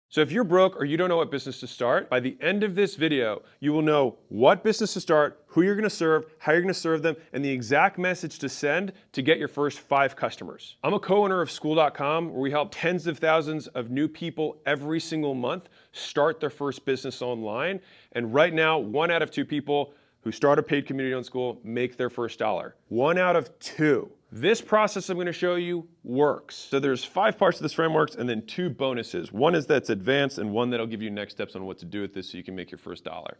So if you're broke or you don't know what business to start, by the end of this video, you will know what business to start, who you're gonna serve, how you're gonna serve them, and the exact message to send to get your first 5 customers. I'm a co-owner of Skool.com, where we help tens of thousands of new people every single month start their first business online. And right now, 1 out of 2 people who start a paid community on Skool make their first dollar. 1 out of 2. This process I'm going to show you works. So there's 5 parts of this framework and then 2 bonuses. One is that's advanced and one that'll give you next steps on what to do with this so you can make your first dollar.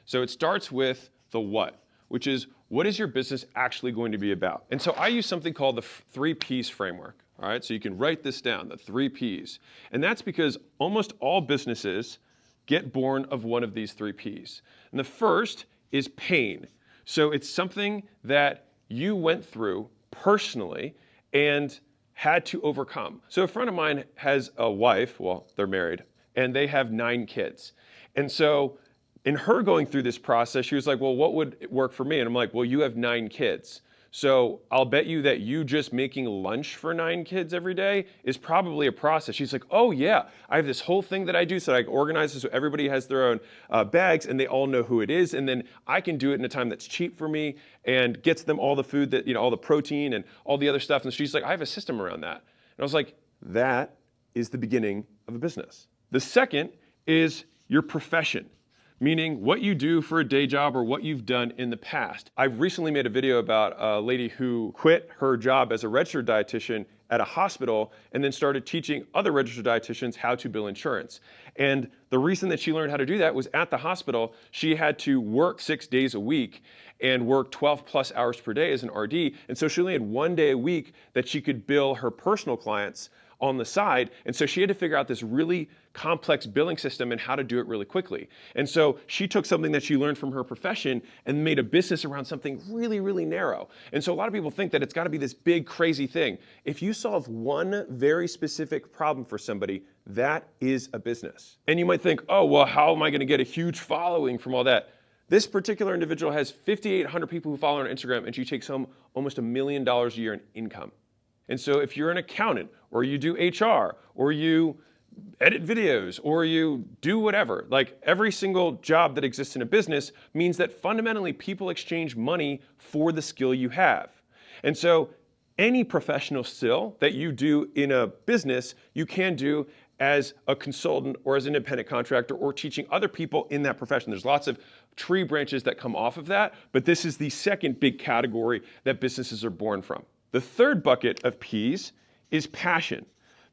So it starts with the what, which is what is your business actually going to be about? And so I use something called the 3 Ps framework. All right, so you can write this down, the 3 Ps. And that's because almost all businesses get born of one of these 3 Ps. And the first is pain. So it's something that you went through personally and had to overcome. So a friend of mine has a wife, well, they're married, and they have 9 kids. And so in her going through this process, she was like, well, what would work for me? And I'm like, well, you have 9 kids. So I'll bet you that you just making lunch for 9 kids every day is probably a process. She's like, oh yeah, I have this whole thing that I do so I organize it so everybody has their own bags and they all know who it is. And then I can do it in a time that's cheap for me and gets them all the food that, all the protein and all the other stuff. And she's like, I have a system around that. And I was like, that is the beginning of a business. The second is your profession. Meaning what you do for a day job or what you've done in the past. I've recently made a video about a lady who quit her job as a registered dietitian at a hospital and then started teaching other registered dietitians how to bill insurance. And the reason that she learned how to do that was at the hospital, she had to work 6 days a week and work 12 plus hours per day as an RD. And so she only had 1 day a week that she could bill her personal clients on the side. And so she had to figure out this really complex billing system and how to do it really quickly. And so she took something that she learned from her profession and made a business around something really, really narrow. And so a lot of people think that it's got to be this big, crazy thing. If you solve one very specific problem for somebody, that is a business. And you might think, oh, well, how am I going to get a huge following from all that? This particular individual has 5,800 people who follow her on Instagram, and she takes home almost $1 million a year in income. And so if you're an accountant or you do HR or you edit videos or you do whatever, like every single job that exists in a business means that fundamentally people exchange money for the skill you have. And so any professional skill that you do in a business, you can do as a consultant or as an independent contractor or teaching other people in that profession. There's lots of tree branches that come off of that, but this is the second big category that businesses are born from. The third bucket of P's is passion.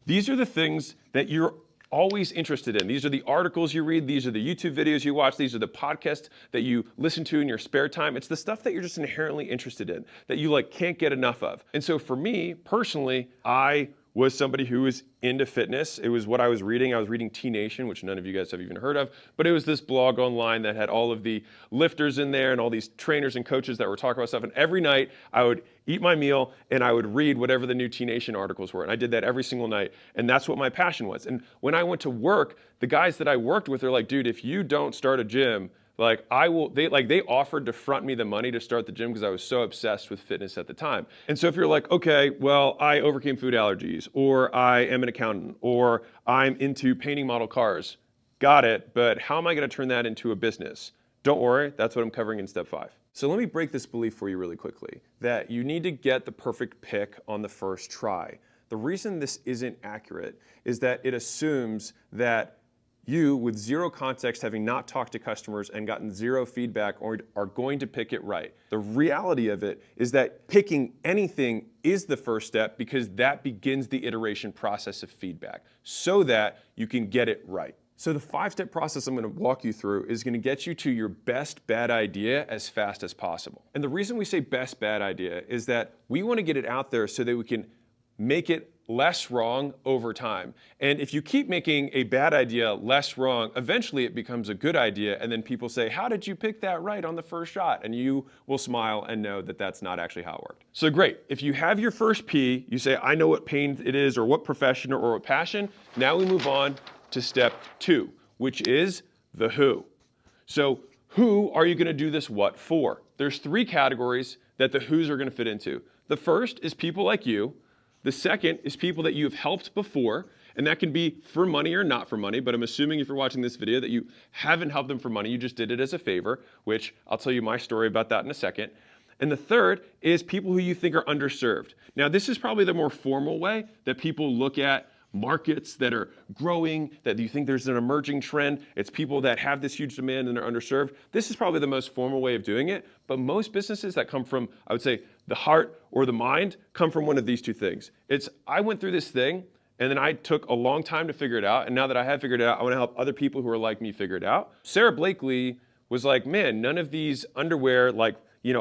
These are the things that you're always interested in. These are the articles you read, these are the YouTube videos you watch, these are the podcasts that you listen to in your spare time. It's the stuff that you're just inherently interested in, that you can't get enough of. And so for me, personally, I was somebody who was into fitness. It was what I was reading. I was reading T-Nation, which none of you guys have even heard of, but it was this blog online that had all of the lifters in there and all these trainers and coaches that were talking about stuff. And every night I would eat my meal and I would read whatever the new T-Nation articles were. And I did that every single night. And that's what my passion was. And when I went to work, the guys that I worked with are like, dude, if you don't start a gym, they offered to front me the money to start the gym because I was so obsessed with fitness at the time. And so if you're like, okay, well, I overcame food allergies, or I am an accountant, or I'm into painting model cars, got it, but how am I going to turn that into a business? Don't worry, that's what I'm covering in step 5. So let me break this belief for you really quickly, that you need to get the perfect pick on the first try. The reason this isn't accurate is that it assumes that you, with zero context, having not talked to customers and gotten zero feedback, are going to pick it right. The reality of it is that picking anything is the first step because that begins the iteration process of feedback so that you can get it right. So the 5-step process I'm going to walk you through is going to get you to your best bad idea as fast as possible. And the reason we say best bad idea is that we want to get it out there so that we can make it less wrong over time. And if you keep making a bad idea less wrong, eventually it becomes a good idea. And then people say, how did you pick that right on the first shot? And you will smile and know that that's not actually how it worked. So great. If you have your first P, you say, I know what pain it is or what profession or what passion. Now we move on to step 2, which is the who. So who are you going to do this what for? There's 3 categories that the who's are going to fit into. The first is people like you. The second is people that you've helped before. And that can be for money or not for money, but I'm assuming if you're watching this video that you haven't helped them for money, you just did it as a favor, which I'll tell you my story about that in a second. And the third is people who you think are underserved. Now, this is probably the more formal way that people look at markets that are growing, that you think there's an emerging trend. It's people that have this huge demand and they're underserved. This is probably the most formal way of doing it. But most businesses that come from, I would say, the heart or the mind come from one of these two things. I went through this thing and then I took a long time to figure it out. And now that I have figured it out, I want to help other people who are like me figure it out. Sarah Blakely was like, man, none of these underwear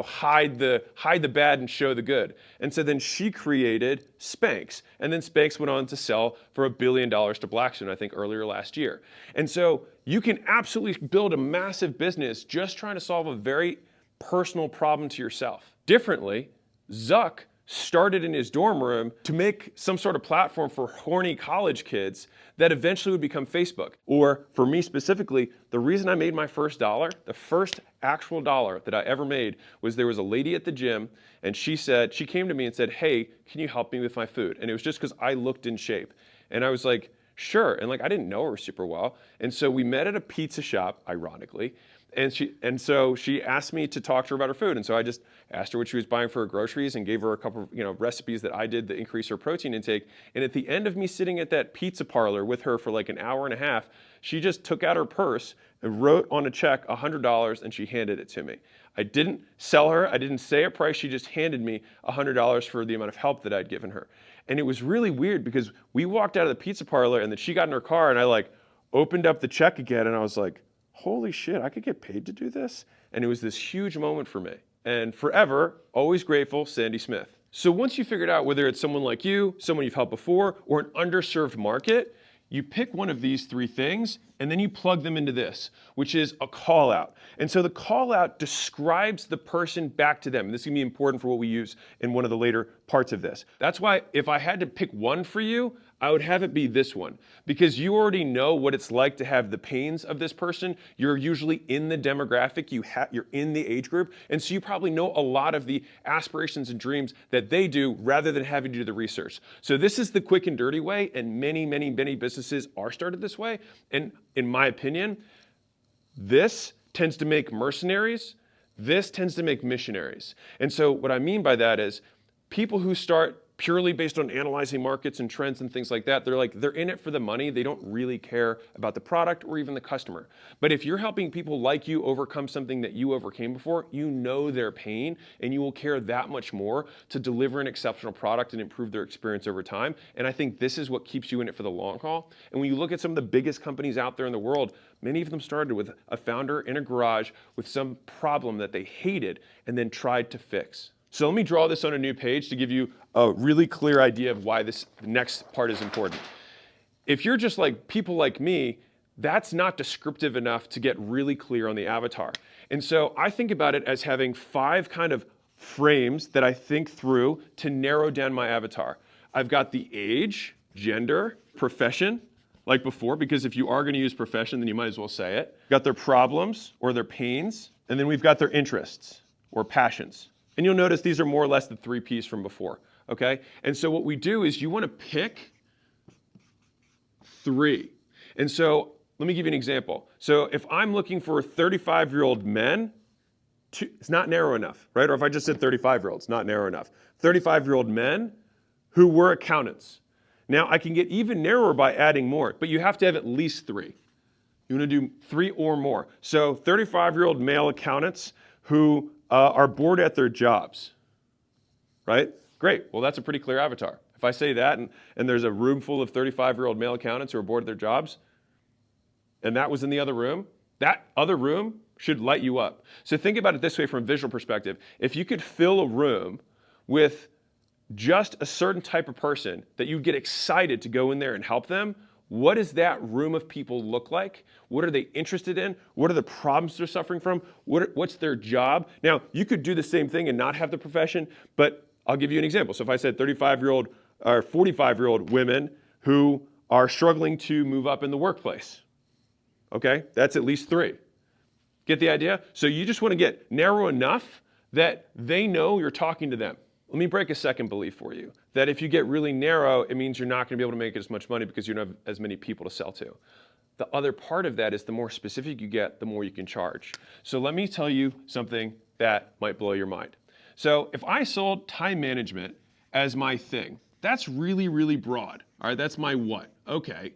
hide the bad and show the good. And so then she created Spanx. And then Spanx went on to sell for $1 billion to Blackstone, I think earlier last year. And so you can absolutely build a massive business just trying to solve a very personal problem to yourself. Differently, Zuck started in his dorm room to make some sort of platform for horny college kids that eventually would become Facebook. Or for me specifically, the reason I made my first dollar, the first actual dollar that I ever made, was there was a lady at the gym and she came to me and said, hey, can you help me with my food? And it was just because I looked in shape. And I was like, sure. And I didn't know her super well. And so we met at a pizza shop, ironically. And so she asked me to talk to her about her food. And so I just asked her what she was buying for her groceries and gave her a couple of recipes that I did to increase her protein intake. And at the end of me sitting at that pizza parlor with her for an hour and a half, she just took out her purse and wrote on a check $100 and she handed it to me. I didn't sell her. I didn't say a price. She just handed me $100 for the amount of help that I'd given her. And it was really weird because we walked out of the pizza parlor and then she got in her car and I opened up the check again and I was like, holy shit, I could get paid to do this? And it was this huge moment for me. And forever, always grateful, Sandy Smith. So once you figured out whether it's someone like you, someone you've helped before, or an underserved market, you pick one of these three things and then you plug them into this, which is a call out. And so the call out describes the person back to them. And this is gonna be important for what we use in one of the later parts of this. That's why if I had to pick one for you, I would have it be this one, because you already know what it's like to have the pains of this person. You're usually in the demographic, you're in the age group, and so you probably know a lot of the aspirations and dreams that they do rather than having to do the research. So this is the quick and dirty way, and many, many, many businesses are started this way. And in my opinion, this tends to make mercenaries, this tends to make missionaries. And so what I mean by that is people who start purely based on analyzing markets and trends and things like that, they're in it for the money. They don't really care about the product or even the customer. But if you're helping people like you overcome something that you overcame before, you know their pain and you will care that much more to deliver an exceptional product and improve their experience over time. And I think this is what keeps you in it for the long haul. And when you look at some of the biggest companies out there in the world, many of them started with a founder in a garage with some problem that they hated and then tried to fix. So let me draw this on a new page to give you a really clear idea of why this next part is important. If you're just like people like me, that's not descriptive enough to get really clear on the avatar. And so I think about it as having 5 kind of frames that I think through to narrow down my avatar. I've got the age, gender, profession, like before, because if you are going to use profession, then you might as well say it. Got their problems or their pains, and then we've got their interests or passions. And you'll notice these are more or less the 3 Ps from before, okay? And so what we do is you want to pick 3. And so let me give you an example. So if I'm looking for 35-year-old men, it's not narrow enough, right? Or if I just said 35-year-olds, not narrow enough. 35-year-old men who were accountants. Now I can get even narrower by adding more, but you have to have at least 3. You want to do 3 or more. So 35-year-old male accountants who are bored at their jobs, right? Great, well that's a pretty clear avatar. If I say that and there's a room full of 35-year-old male accountants who are bored at their jobs, and that was in the other room, that other room should light you up. So think about it this way from a visual perspective. If you could fill a room with just a certain type of person that you'd get excited to go in there and help them, what does that room of people look like? What are they interested in? What are the problems they're suffering from? What's their job? Now, you could do the same thing and not have the profession, but I'll give you an example. So if I said 35-year-old or 45-year-old women who are struggling to move up in the workplace, okay, that's at least 3. Get the idea? So you just want to get narrow enough that they know you're talking to them. Let me break a second belief for you, that if you get really narrow, it means you're not going to be able to make as much money because you don't have as many people to sell to. The other part of that is the more specific you get, the more you can charge. So let me tell you something that might blow your mind. So if I sold time management as my thing, that's really, really broad. All right, that's my what. Okay,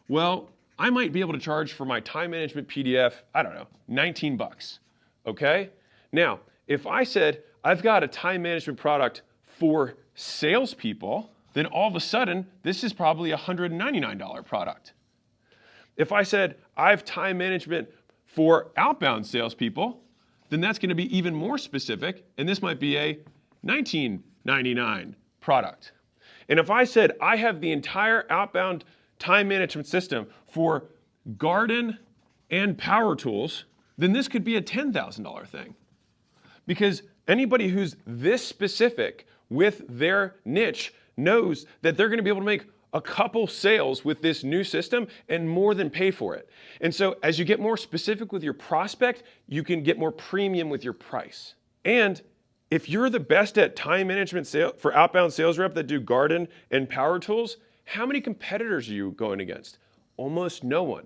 well, I might be able to charge for my time management PDF, I don't know, 19 bucks. Okay? Now, if I said I've got a time management product for salespeople, then all of a sudden, this is probably a $199 product. If I said I have time management for outbound salespeople, then that's going to be even more specific, and this might be a $19.99 product. And if I said I have the entire outbound time management system for garden and power tools, then this could be a $10,000 thing. Because anybody who's this specific with their niche knows that they're going to be able to make a couple sales with this new system and more than pay for it. And so as you get more specific with your prospect, you can get more premium with your price. And if you're the best at time management for outbound sales rep that do garden and power tools, how many competitors are you going against? Almost no one.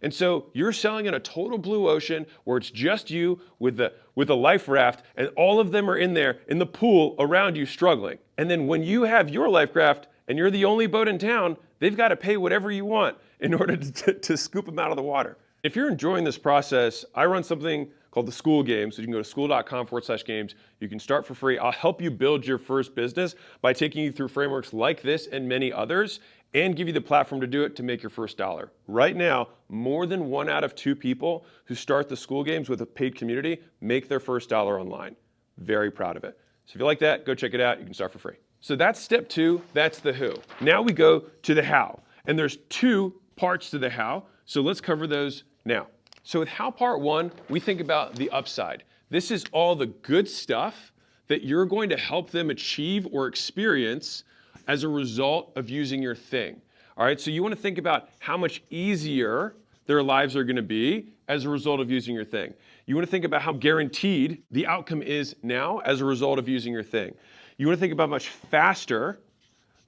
And so you're selling in a total blue ocean where it's just you with a life raft, and all of them are in there in the pool around you struggling. And then when you have your life raft and you're the only boat in town, they've got to pay whatever you want in order to scoop them out of the water. If you're enjoying this process, I run something called the Skool Games. So you can go to skool.com/games. You can start for free. I'll help you build your first business by taking you through frameworks like this and many others, and give you the platform to do it to make your first dollar. Right now, more than 1 out of 2 people who start the Skool Games with a paid community make their first dollar online. Very proud of it. So if you like that, go check it out. You can start for free. So that's step 2, that's the who. Now we go to the how. And there's 2 parts to the how, so let's cover those now. So with how part 1, we think about the upside. This is all the good stuff that you're going to help them achieve or experience as a result of using your thing. All right, so you want to think about how much easier their lives are going to be as a result of using your thing. You want to think about how guaranteed the outcome is now as a result of using your thing. You want to think about how much faster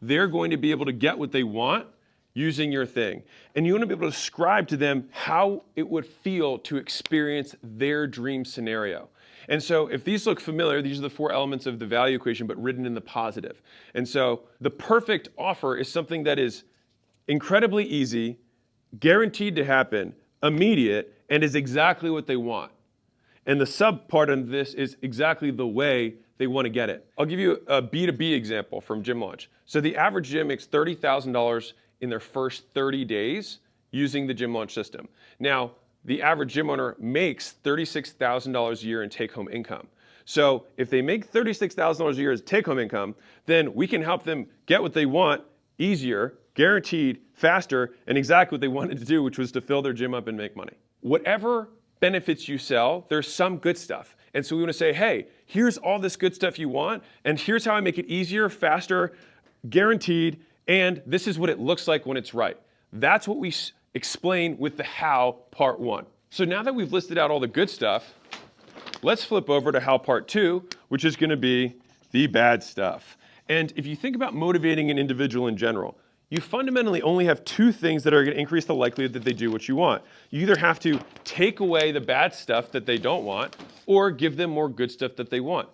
they're going to be able to get what they want using your thing. And you want to be able to describe to them how it would feel to experience their dream scenario. And so if these look familiar, these are the 4 elements of the value equation, but written in the positive. And so the perfect offer is something that is incredibly easy, guaranteed to happen, immediate, and is exactly what they want. And the sub part of this is exactly the way they want to get it. I'll give you a B2B example from Gym Launch. So the average gym makes $30,000 in their first 30 days using the Gym Launch system. Now, the average gym owner makes $36,000 a year in take-home income. So if they make $36,000 a year as take-home income, then we can help them get what they want easier, guaranteed, faster, and exactly what they wanted to do, which was to fill their gym up and make money. Whatever benefits you sell, there's some good stuff. And so we want to say, hey, here's all this good stuff you want, and here's how I make it easier, faster, guaranteed, and this is what it looks like when it's right. That's what we explain with the how part 1. So now that we've listed out all the good stuff, let's flip over to how part 2, which is going to be the bad stuff. And if you think about motivating an individual in general, you fundamentally only have 2 things that are going to increase the likelihood that they do what you want. You either have to take away the bad stuff that they don't want, or give them more good stuff that they want.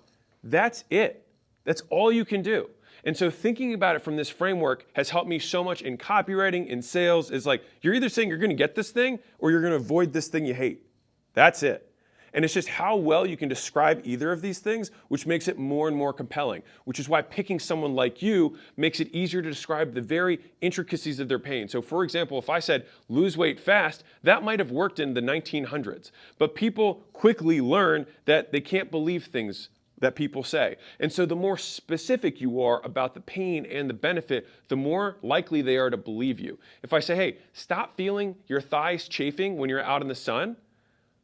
That's it. That's all you can do. And so thinking about it from this framework has helped me so much in copywriting, in sales. It's like, you're either saying you're going to get this thing or you're going to avoid this thing you hate. That's it. And it's just how well you can describe either of these things, which makes it more and more compelling, which is why picking someone like you makes it easier to describe the very intricacies of their pain. So for example, if I said lose weight fast, that might have worked in the 1900s, but people quickly learn that they can't believe things that people say. And so the more specific you are about the pain and the benefit, the more likely they are to believe you. If I say, hey, stop feeling your thighs chafing when you're out in the sun,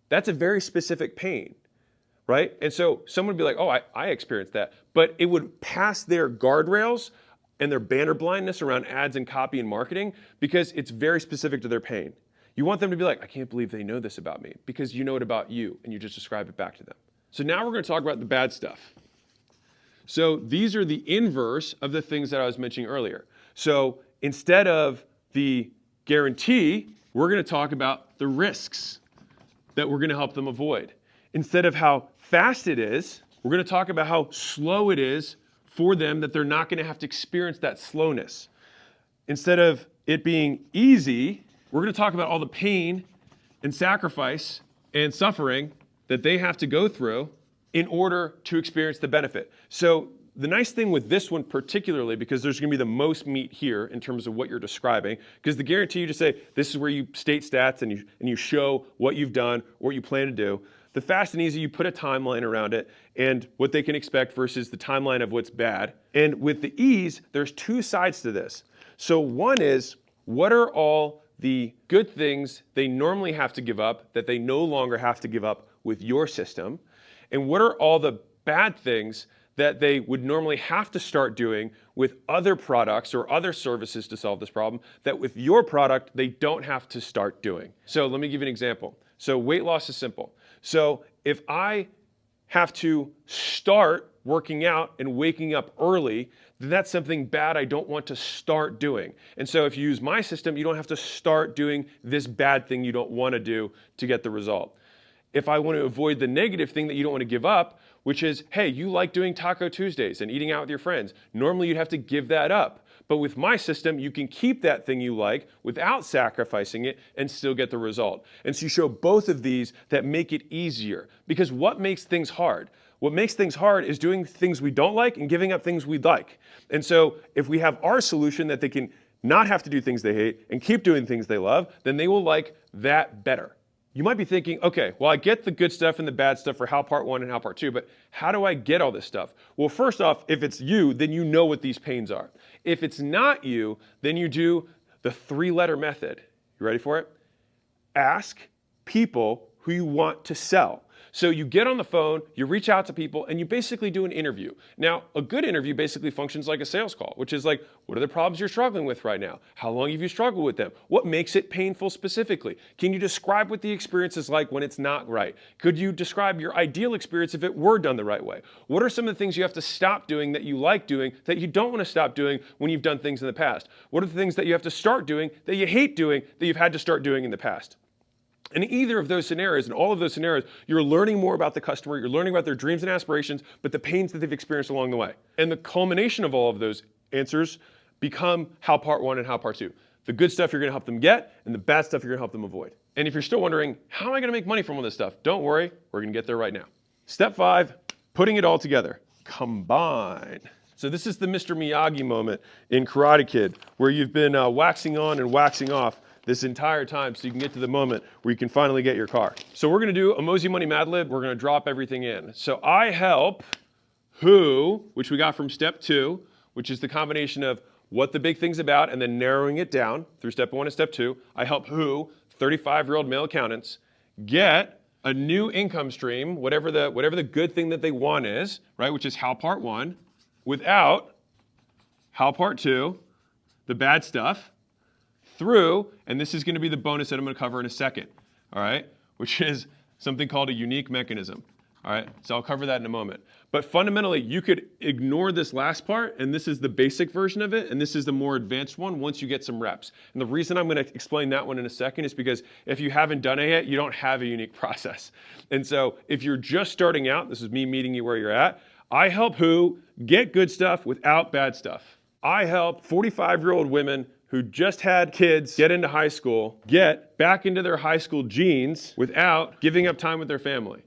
that's a very specific pain, right? And so someone would be like, oh, I experienced that. But it would pass their guardrails and their banner blindness around ads and copy and marketing because it's very specific to their pain. You want them to be like, I can't believe they know this about me, because you know it about you and you just describe it back to them. So now we're going to talk about the bad stuff. So these are the inverse of the things that I was mentioning earlier. So instead of the guarantee, we're going to talk about the risks that we're going to help them avoid. Instead of how fast it is, we're going to talk about how slow it is for them, that they're not going to have to experience that slowness. Instead of it being easy, we're going to talk about all the pain and sacrifice and suffering that they have to go through in order to experience the benefit. So the nice thing with this one particularly, because there's going to be the most meat here in terms of what you're describing, because the guarantee you just say, this is where you state stats and you show what you've done, what you plan to do. The fast and easy, you put a timeline around it and what they can expect versus the timeline of what's bad. And with the ease, there's two sides to this. So one is, what are all the good things they normally have to give up that they no longer have to give up with your system? And what are all the bad things that they would normally have to start doing with other products or other services to solve this problem that with your product, they don't have to start doing? So let me give you an example. So weight loss is simple. So if I have to start working out and waking up early, then that's something bad I don't want to start doing. And so if you use my system, you don't have to start doing this bad thing you don't want to do to get the result. If I want to avoid the negative thing that you don't want to give up, which is, hey, you like doing Taco Tuesdays and eating out with your friends. Normally you'd have to give that up. But with my system, you can keep that thing you like without sacrificing it and still get the result. And so you show both of these that make it easier. Because what makes things hard? What makes things hard is doing things we don't like and giving up things we like. And so if we have our solution that they can not have to do things they hate and keep doing things they love, then they will like that better. You might be thinking, okay, well, I get the good stuff and the bad stuff for how part 1 and how part 2, but how do I get all this stuff? Well, first off, if it's you, then you know what these pains are. If it's not you, then you do the 3-letter method. You ready for it? Ask people who you want to sell. So you get on the phone, you reach out to people, and you basically do an interview. Now, a good interview basically functions like a sales call, which is like, what are the problems you're struggling with right now? How long have you struggled with them? What makes it painful specifically? Can you describe what the experience is like when it's not right? Could you describe your ideal experience if it were done the right way? What are some of the things you have to stop doing that you like doing that you don't want to stop doing when you've done things in the past? What are the things that you have to start doing that you hate doing that you've had to start doing in the past? In either of those scenarios, in all of those scenarios, you're learning more about the customer, you're learning about their dreams and aspirations, but the pains that they've experienced along the way. And the culmination of all of those answers become how part 1 and how part 2. The good stuff you're going to help them get, and the bad stuff you're going to help them avoid. And if you're still wondering, how am I going to make money from all this stuff? Don't worry, we're going to get there right now. Step 5, putting it all together. Combine. So this is the Mr. Miyagi moment in Karate Kid, where you've been waxing on and waxing off this entire time so you can get to the moment where you can finally get your car. So we're going to do a Mosey Money Mad Lib. We're going to drop everything in. So I help who, which we got from step 2, which is the combination of what the big thing's about and then narrowing it down through step 1 and step 2. I help who, 35-year-old male accountants, get a new income stream, whatever the good thing that they want is, right, which is how part 1, without how part 2, the bad stuff, through, and this is going to be the bonus that I'm going to cover in a second, all right, which is something called a unique mechanism, all right? So I'll cover that in a moment. But fundamentally, you could ignore this last part, and this is the basic version of it, and this is the more advanced one once you get some reps. And the reason I'm going to explain that one in a second is because if you haven't done it yet, you don't have a unique process. And so if you're just starting out, this is me meeting you where you're at, I help who get good stuff without bad stuff. I help 45-year-old women who just had kids get into high school, get back into their high school genes without giving up time with their family.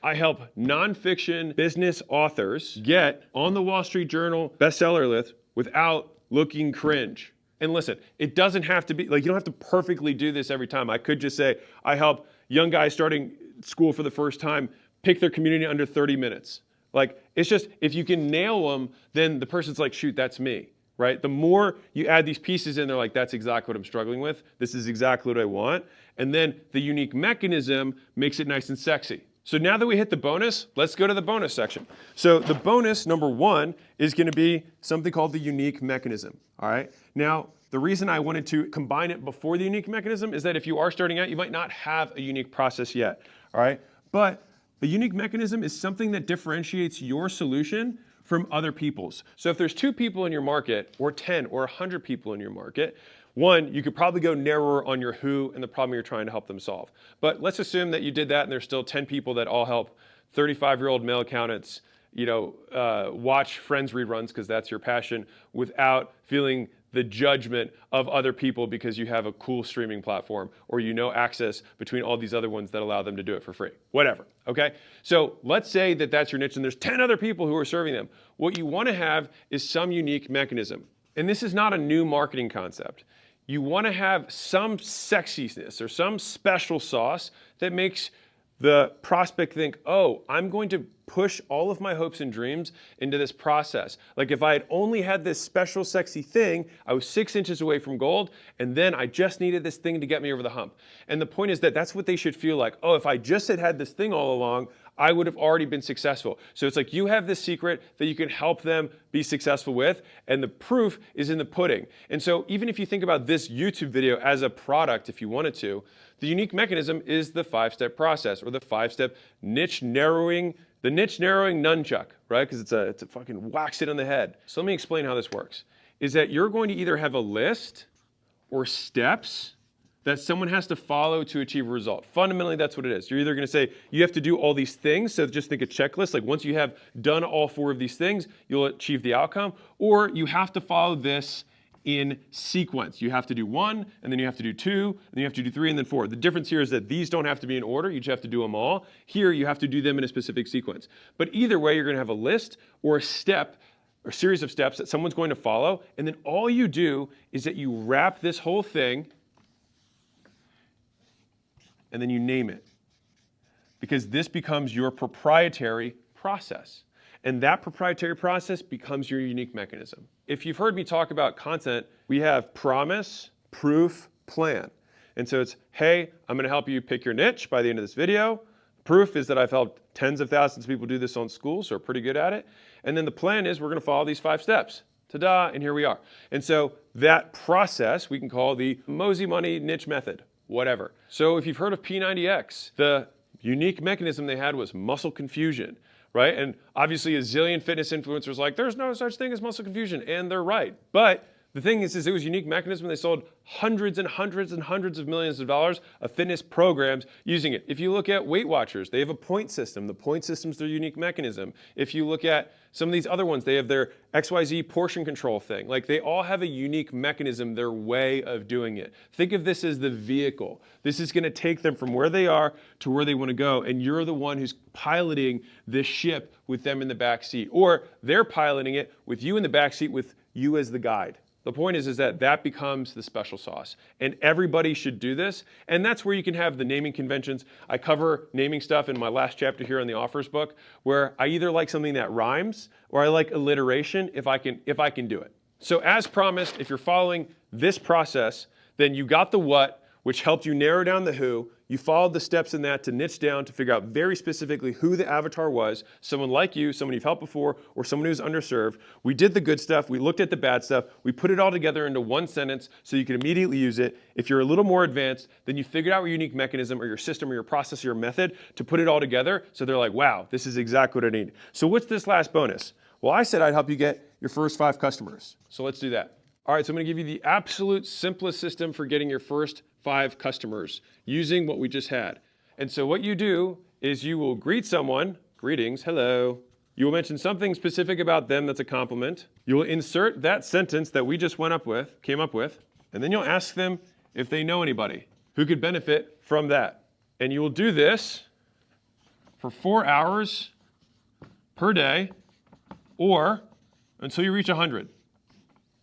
I help nonfiction business authors get on the Wall Street Journal bestseller list without looking cringe. And listen, it doesn't have to be, like, you don't have to perfectly do this every time. I could just say, I help young guys starting school for the first time pick their community under 30 minutes. Like, it's just, if you can nail them, then the person's like, shoot, that's me. Right? The more you add these pieces in, they're like, that's exactly what I'm struggling with. This is exactly what I want. And then the unique mechanism makes it nice and sexy. So now that we hit the bonus, let's go to the bonus section. So the bonus, number 1, is going to be something called the unique mechanism. All right. Now, the reason I wanted to combine it before the unique mechanism is that if you are starting out, you might not have a unique process yet. All right. But the unique mechanism is something that differentiates your solution from other people's. So if there's 2 people in your market, or 10 or 100 people in your market, one, you could probably go narrower on your who and the problem you're trying to help them solve. But let's assume that you did that and there's still 10 people that all help 35-year-old male accountants, watch Friends reruns because that's your passion without feeling the judgment of other people because you have a cool streaming platform or access between all these other ones that allow them to do it for free. Whatever, okay? So let's say that that's your niche and there's 10 other people who are serving them. What you want to have is some unique mechanism. And this is not a new marketing concept. You want to have some sexiness or some special sauce that makes the prospect think, oh, I'm going to push all of my hopes and dreams into this process. Like if I had only had this special sexy thing, I was 6 inches away from gold, and then I just needed this thing to get me over the hump. And the point is that that's what they should feel like. Oh, if I just had this thing all along, I would have already been successful. So it's like you have this secret that you can help them be successful with, and the proof is in the pudding. And so even if you think about this YouTube video as a product, if you wanted to, the unique mechanism is the 5-step process or the 5-step niche narrowing, the niche narrowing nunchuck, right? Because it's a fucking whacks it on the head. So let me explain how this works. Is that you're going to either have a list or steps that someone has to follow to achieve a result. Fundamentally, that's what it is. You're either going to say you have to do all these things, so just think a checklist, like once you have done all 4 of these things, you'll achieve the outcome, or you have to follow this in sequence. You have to do 1, and then you have to do 2, and then you have to do 3, and then 4. The difference here is that these don't have to be in order. You just have to do them all. Here, you have to do them in a specific sequence. But either way, you're going to have a list or a step or series of steps that someone's going to follow, and then all you do is that you wrap this whole thing and then you name it. Because this becomes your proprietary process. And that proprietary process becomes your unique mechanism. If you've heard me talk about content, we have promise, proof, plan. And so it's, hey, I'm going to help you pick your niche by the end of this video. Proof is that I've helped tens of thousands of people do this on Skool, so we're pretty good at it. And then the plan is we're going to follow these 5 steps. Ta-da, and here we are. And so that process we can call the Hormozi money niche method, whatever. So if you've heard of P90X, the unique mechanism they had was muscle confusion, right? And obviously a zillion fitness influencers like, there's no such thing as muscle confusion, and they're right. But the thing is it was a unique mechanism. They sold hundreds and hundreds and hundreds of millions of dollars of fitness programs using it. If you look at Weight Watchers, they have a point system. The point system's their unique mechanism. If you look at some of these other ones, they have their XYZ portion control thing. Like they all have a unique mechanism, their way of doing it. Think of this as the vehicle. This is going to take them from where they are to where they want to go, and you're the one who's piloting this ship with them in the back seat, or they're piloting it with you in the back seat with you as the guide. The point is that becomes the special sauce, and everybody should do this, and that's where you can have the naming conventions. I cover naming stuff in my last chapter here on the offers book, where I either like something that rhymes or I like alliteration if I can do it. So as promised, if you're following this process, then you got the what, which helped you narrow down the who. You followed the steps in that to niche down to figure out very specifically who the avatar was, someone like you, someone you've helped before, or someone who's underserved. We did the good stuff. We looked at the bad stuff. We put it all together into one sentence so you can immediately use it. If you're a little more advanced, then you figured out your unique mechanism or your system or your process or your method to put it all together so they're like, wow, this is exactly what I need. So what's this last bonus? Well, I said I'd help you get your first 5 customers. So let's do that. All right, so I'm going to give you the absolute simplest system for getting your first 5 customers using what we just had. And so what you do is you will greet someone, greetings, hello. You will mention something specific about them that's a compliment. You will insert that sentence that we just came up with, and then you'll ask them if they know anybody who could benefit from that. And you will do this for 4 hours per day or until you reach 100.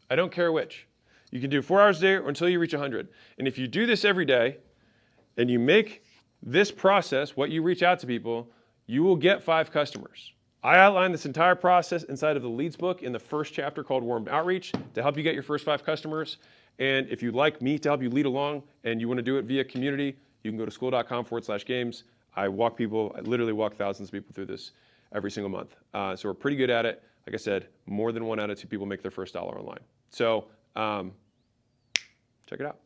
I don't care which. You can do 4 hours a day or until you reach 100. And if you do this every day and you make this process what you reach out to people, you will get 5 customers. I outline this entire process inside of the Leads book in the first chapter called Warm Outreach to help you get your first 5 customers. And if you'd like me to help you lead along and you want to do it via community, you can go to skool.com/games. I literally walk thousands of people through this every single month. So we're pretty good at it. Like I said, more than 1 out of 2 people make their first $1 online. So check it out.